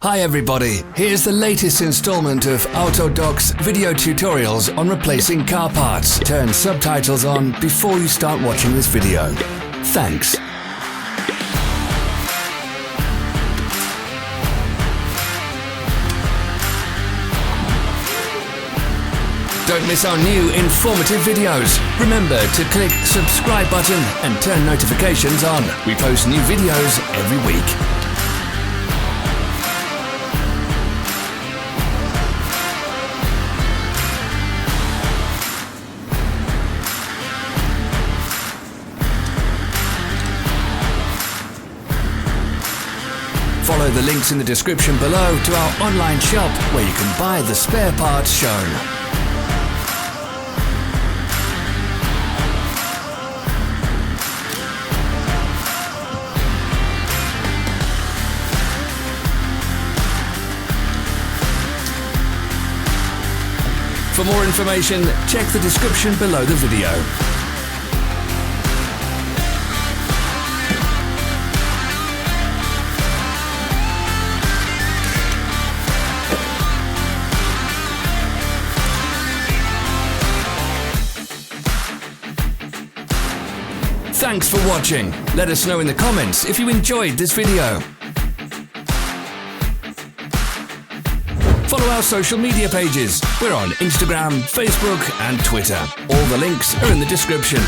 Hi everybody, here's the latest installment of Autodoc's video tutorials on replacing car parts. Turn subtitles on before you start watching this video. Thanks. Don't miss our new informative videos. Remember to click subscribe button and turn notifications on. We post new videos every week. Follow the links in the description below to our online shop where you can buy the spare parts shown. For more information, check the description below the video. Thanks for watching. Let us know in the comments if you enjoyed this video. Follow our social media pages. We're on Instagram, Facebook and Twitter. All the links are in the description.